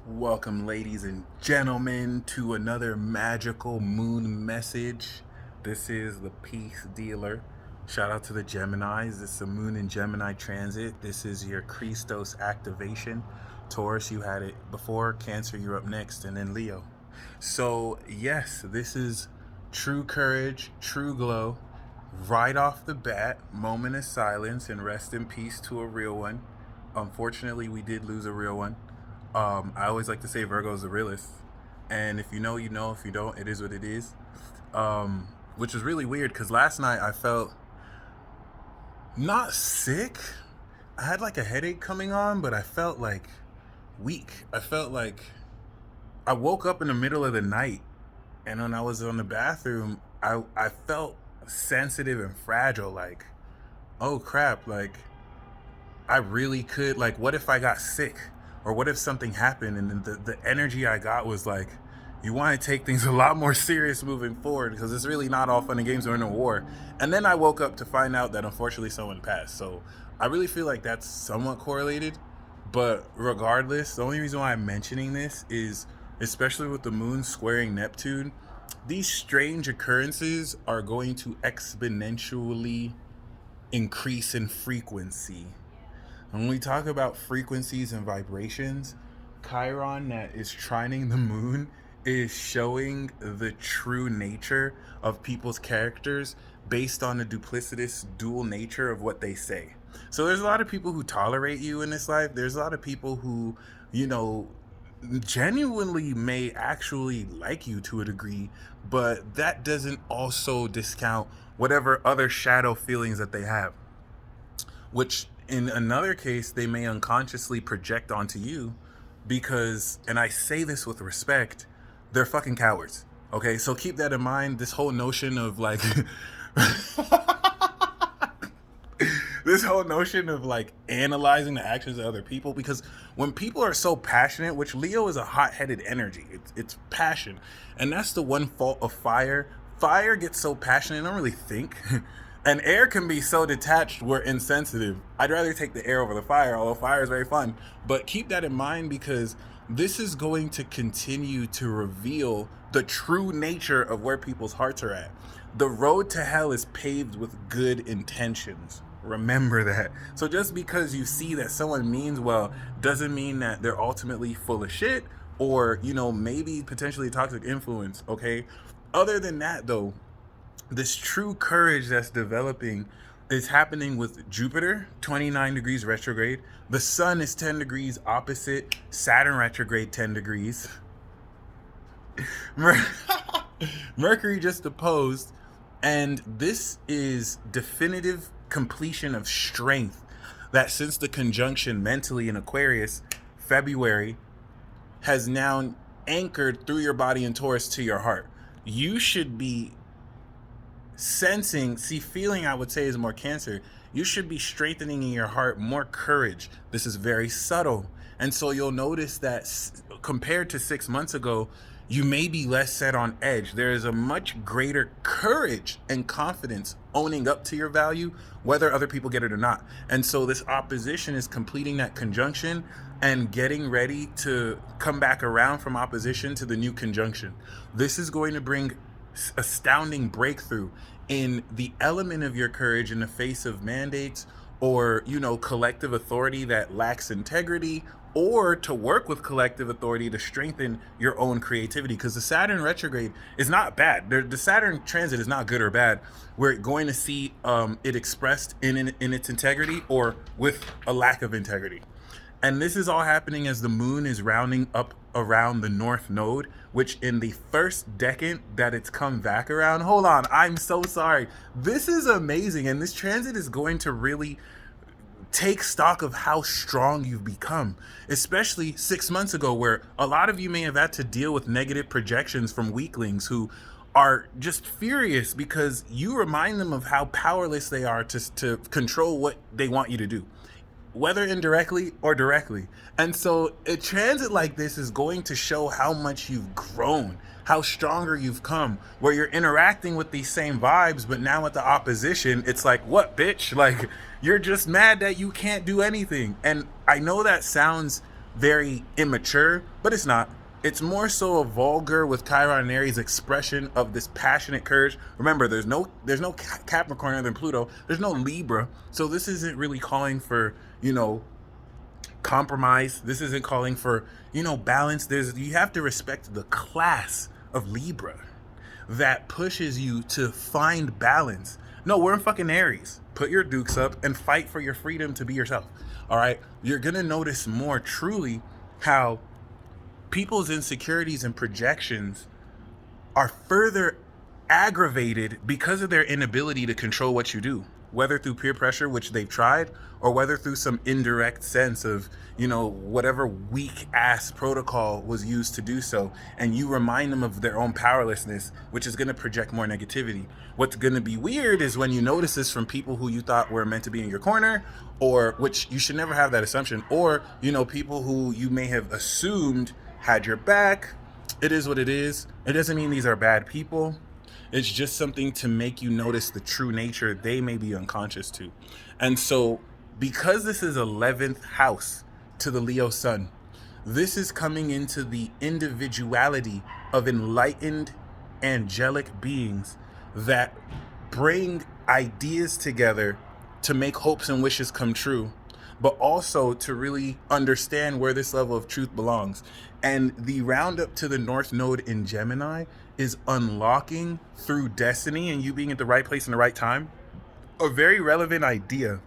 Welcome, ladies and gentlemen, to another magical moon message. This is the Peace Dealer. Shout out to the Geminis. This is a moon in Gemini transit. This is your Christos activation. Taurus, you had it before. Cancer, you're up next. And then Leo. So, yes, this is true courage, true glow. Right off the bat, moment of silence and rest in peace to a real one. Unfortunately, we did lose a real one. I always like to say Virgo's the realist. And if you know, you know. If you don't, it is what it is. Which was really weird because last night I felt not sick. I had like a headache coming on, but I felt like weak. I felt like I woke up in the middle of the night, and when I was on the bathroom, I felt sensitive and fragile. Like, oh crap, like I really could, like, what if I got sick? Or what if something happened? And the energy I got was like, you want to take things a lot more serious moving forward because it's really not all fun and games. We're in a war. And then I woke up to find out that unfortunately someone passed. So I really feel like that's somewhat correlated. But regardless, the only reason why I'm mentioning this is, especially with the moon squaring Neptune, these strange occurrences are going to exponentially increase in frequency. When we talk about frequencies and vibrations, Chiron that is trining the moon is showing the true nature of people's characters based on the duplicitous dual nature of what they say. So there's a lot of people who tolerate you in this life. There's a lot of people who, you know, genuinely may actually like you to a degree, but that doesn't also discount whatever other shadow feelings that they have, which in another case they may unconsciously project onto you because, and I say this with respect, they're fucking cowards. Okay, so keep that in mind. This whole notion of like this whole notion of like analyzing the actions of other people, because when people are so passionate, which Leo is a hot-headed energy, it's passion, and that's the one fault of fire. Fire gets so passionate, they don't really think. And air can be so detached, we're insensitive. I'd rather take the air over the fire, although fire is very fun. But keep that in mind because this is going to continue to reveal the true nature of where people's hearts are at. The road to hell is paved with good intentions. Remember that. So just because you see that someone means well doesn't mean that they're ultimately full of shit or, you know, maybe potentially toxic influence, okay? Other than that, though, this true courage that's developing is happening with Jupiter 29 degrees retrograde. The sun is 10 degrees opposite, Saturn retrograde 10 degrees. Mercury just opposed, and this is definitive completion of strength that since the conjunction mentally in Aquarius, February, has now anchored through your body in Taurus to your heart. You should be sensing, feeling I would say is more Cancer. You should be strengthening in your heart more courage. This is very subtle. And so you'll notice that compared to 6 months ago, you may be less set on edge. There is a much greater courage and confidence owning up to your value, whether other people get it or not. And so this opposition is completing that conjunction and getting ready to come back around from opposition to the new conjunction. This is going to bring astounding breakthrough in the element of your courage in the face of mandates or, you know, collective authority that lacks integrity, or to work with collective authority to strengthen your own creativity, because the Saturn retrograde is not bad. The Saturn transit is not good or bad. We're going to see it expressed in its integrity or with a lack of integrity. And this is all happening as the moon is rounding up around the North Node, which in the first decade that it's come back around, hold on, I'm so sorry. This is amazing. And this transit is going to really take stock of how strong you've become, especially 6 months ago, where a lot of you may have had to deal with negative projections from weaklings who are just furious because you remind them of how powerless they are to control what they want you to do, whether indirectly or directly. And so a transit like this is going to show how much you've grown, how stronger you've come, where you're interacting with these same vibes, but now with the opposition, it's like, what, bitch? Like, you're just mad that you can't do anything. And I know that sounds very immature, but it's not. It's more so a vulgar with Chiron and Aries expression of this passionate courage. Remember, there's no Capricorn other than Pluto. There's no Libra, so this isn't really calling for compromise. This isn't calling for balance. You have to respect the class of Libra that pushes you to find balance. No, we're in fucking Aries. Put your dukes up and fight for your freedom to be yourself. All right, you're gonna notice more truly how people's insecurities and projections are further aggravated because of their inability to control what you do, whether through peer pressure, which they've tried, or whether through some indirect sense of, whatever weak ass protocol was used to do so. And you remind them of their own powerlessness, which is going to project more negativity. What's going to be weird is when you notice this from people who you thought were meant to be in your corner, or which you should never have that assumption, or, people who you may have assumed had your back. It is what it is. It doesn't mean these are bad people. It's just something to make you notice the true nature they may be unconscious to. And so, because this is 11th house to the Leo sun, this is coming into the individuality of enlightened angelic beings that bring ideas together to make hopes and wishes come true, but also to really understand where this level of truth belongs. And the roundup to the North Node in Gemini is unlocking through destiny and you being at the right place in the right time a very relevant idea.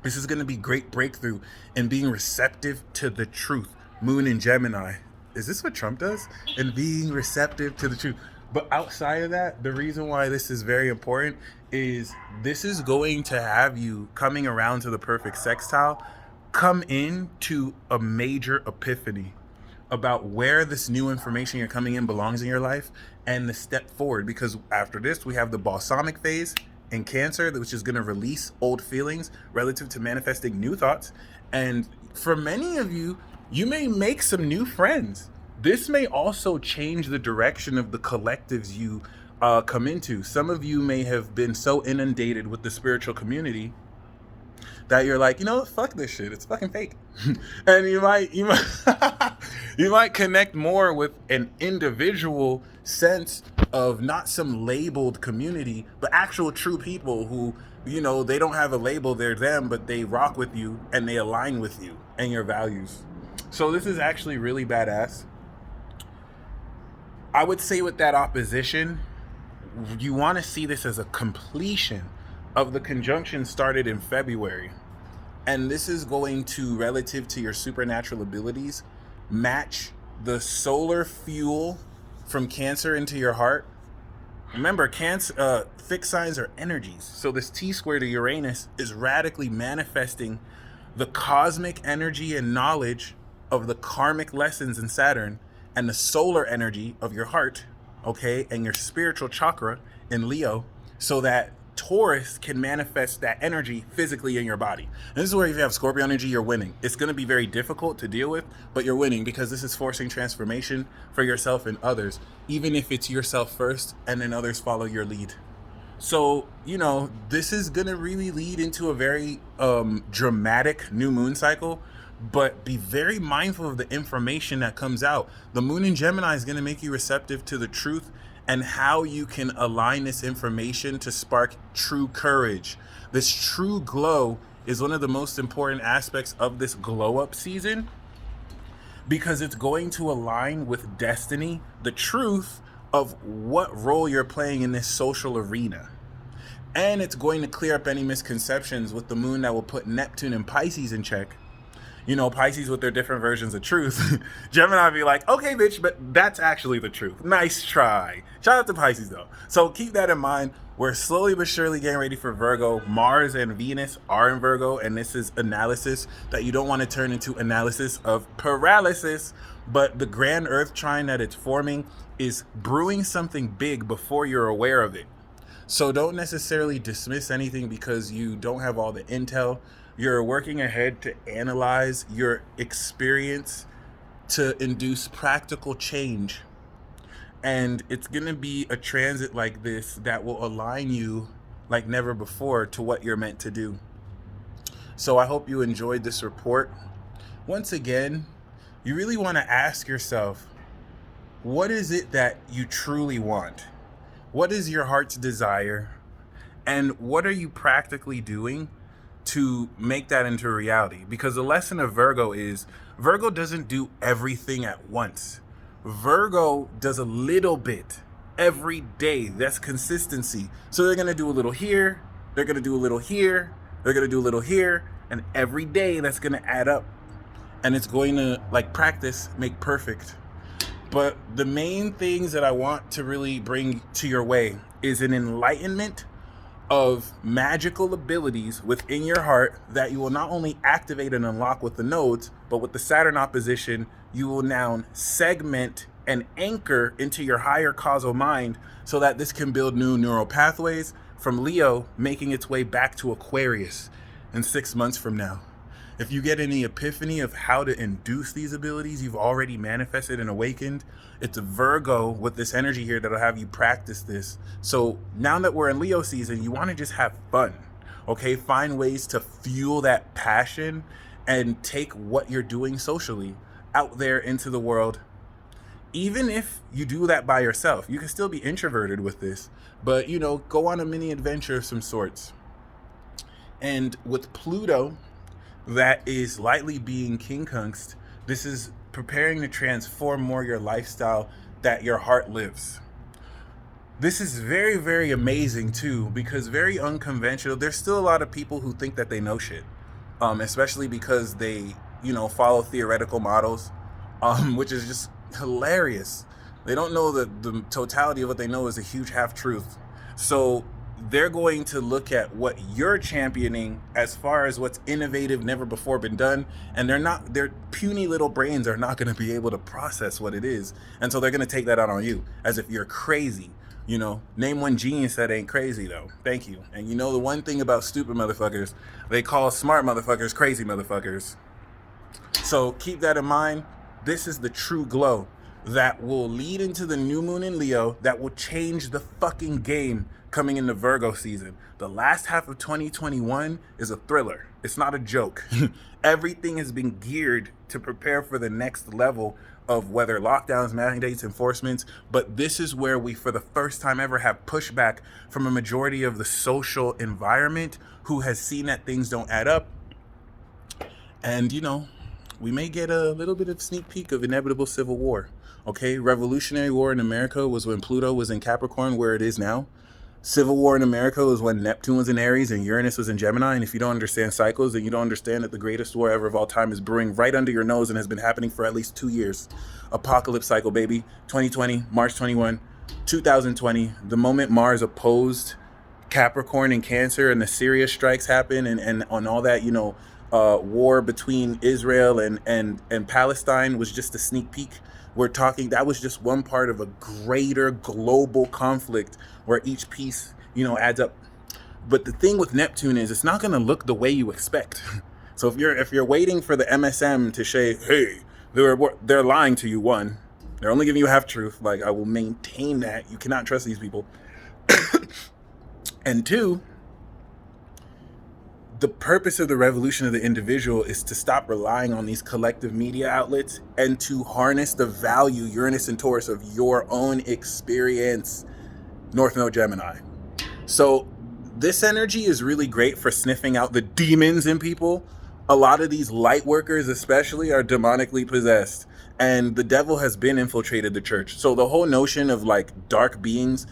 This is going to be great breakthrough in being receptive to the truth. Moon in Gemini. Is this what Trump does? And being receptive to the truth. But outside of that, the reason why this is very important is this is going to have you coming around to the perfect sextile come into a major epiphany about where this new information you're coming in belongs in your life and the step forward. Because after this, we have the balsamic phase in Cancer, which is going to release old feelings relative to manifesting new thoughts. And for many of you, you may make some new friends. This may also change the direction of the collectives you come into. Some of you may have been so inundated with the spiritual community that you're like, fuck this shit. It's fucking fake. And you might you might connect more with an individual sense of not some labeled community, but actual true people who, they don't have a label, they're them, but they rock with you and they align with you and your values. So this is actually really badass. I would say with that opposition, you want to see this as a completion of the conjunction started in February. And this is going to, relative to your supernatural abilities, match the solar fuel from Cancer into your heart. Remember, Cancer, fixed signs are energies. So this T-squared of Uranus is radically manifesting the cosmic energy and knowledge of the karmic lessons in Saturn and the solar energy of your heart, okay, and your spiritual chakra in Leo, so that Taurus can manifest that energy physically in your body. And this is where if you have Scorpio energy, you're winning. It's going to be very difficult to deal with, but you're winning because this is forcing transformation for yourself and others, even if it's yourself first and then others follow your lead. So, this is going to really lead into a very dramatic new moon cycle, but be very mindful of the information that comes out. The moon in Gemini is going to make you receptive to the truth and how you can align this information to spark true courage. This true glow is one of the most important aspects of this glow up season because it's going to align with destiny, the truth of what role you're playing in this social arena. And it's going to clear up any misconceptions with the moon that will put Neptune and Pisces in check. Pisces with their different versions of truth. Gemini be like, okay, bitch, but that's actually the truth. Nice try. Shout out to Pisces, though. So keep that in mind. We're slowly but surely getting ready for Virgo. Mars and Venus are in Virgo, and this is analysis that you don't want to turn into analysis of paralysis. But the grand Earth trine that it's forming is brewing something big before you're aware of it. So don't necessarily dismiss anything because you don't have all the intel. You're working ahead to analyze your experience to induce practical change. And it's going to be a transit like this that will align you like never before to what you're meant to do. So I hope you enjoyed this report. Once again, you really want to ask yourself, what is it that you truly want? What is your heart's desire? And what are you practically doing to make that into reality? Because the lesson of Virgo is Virgo doesn't do everything at once. Virgo does a little bit every day. That's consistency. So they're going to do a little here, they're going to do a little here, they're going to do a little here, and every day that's going to add up. And it's going to, like practice, make perfect. But the main things that I want to really bring to your way is an enlightenment of magical abilities within your heart that you will not only activate and unlock with the nodes, but with the Saturn opposition, you will now segment and anchor into your higher causal mind so that this can build new neural pathways from Leo, making its way back to Aquarius in 6 months from now. If you get any epiphany of how to induce these abilities you've already manifested and awakened, it's a Virgo with this energy here that'll have you practice this. So now that we're in Leo season, you want to just have fun, okay? Find ways to fuel that passion and take what you're doing socially out there into the world. Even if you do that by yourself, you can still be introverted with this, but go on a mini adventure of some sorts. And with Pluto, that is lightly being king-kunxed, this is preparing to transform more your lifestyle that your heart lives. This is very, very amazing too, because very unconventional. There's still a lot of people who think that they know shit, especially because they, follow theoretical models, which is just hilarious. They don't know that the totality of what they know is a huge half-truth. So they're going to look at what you're championing as far as what's innovative, never before been done, and their puny little brains are not going to be able to process what it is, and so they're going to take that out on you as if you're crazy. Name one genius that ain't crazy though. Thank you. And the one thing about stupid motherfuckers, they call smart motherfuckers crazy motherfuckers. So keep that in mind. This is the true glow that will lead into the new moon in Leo that will change the fucking game coming into Virgo season. The last half of 2021 is a thriller. It's not a joke. Everything has been geared to prepare for the next level of whether lockdowns, mandates, enforcements, but this is where we, for the first time ever, have pushback from a majority of the social environment who has seen that things don't add up. And, we may get a little bit of sneak peek of inevitable civil war. Okay, Revolutionary War in America was when Pluto was in Capricorn, where it is now. Civil War in America was when Neptune was in Aries and Uranus was in Gemini. And if you don't understand cycles, then you don't understand that the greatest war ever of all time is brewing right under your nose and has been happening for at least 2 years. Apocalypse cycle, baby. 2020, March 21, 2020. The moment Mars opposed Capricorn and Cancer and the Syria strikes happen and on all that, war between Israel and Palestine was just a sneak peek. We're talking, that was just one part of a greater global conflict where each piece, adds up. But the thing with Neptune is it's not going to look the way you expect. So if you're waiting for the MSM to say, hey, they're lying to you, one, they're only giving you half truth. Like, I will maintain that. You cannot trust these people. And two, the purpose of the revolution of the individual is to stop relying on these collective media outlets and to harness the value, Uranus and Taurus, of your own experience. North Node Gemini. So this energy is really great for sniffing out the demons in people. A lot of these light workers especially are demonically possessed, and the devil has been infiltrated the church. So the whole notion of like dark beings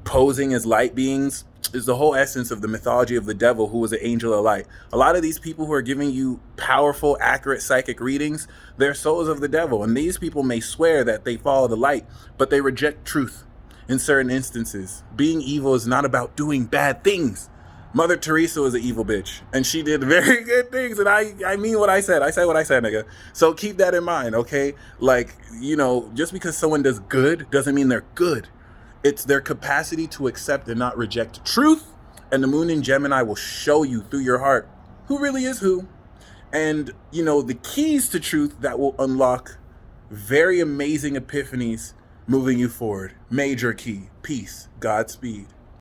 posing as light beings is the whole essence of the mythology of the devil, who was an angel of light. A lot of these people who are giving you powerful, accurate psychic readings, they're souls of the devil. And these people may swear that they follow the light, but they reject truth in certain instances. Being evil is not about doing bad things. Mother Teresa was an evil bitch, and she did very good things. And I mean what I said. I said what I said, nigga. So keep that in mind, okay? Like, just because someone does good doesn't mean they're good. It's their capacity to accept and not reject truth. And the moon in Gemini will show you through your heart who really is who. And, the keys to truth that will unlock very amazing epiphanies moving you forward. Major key, peace, Godspeed.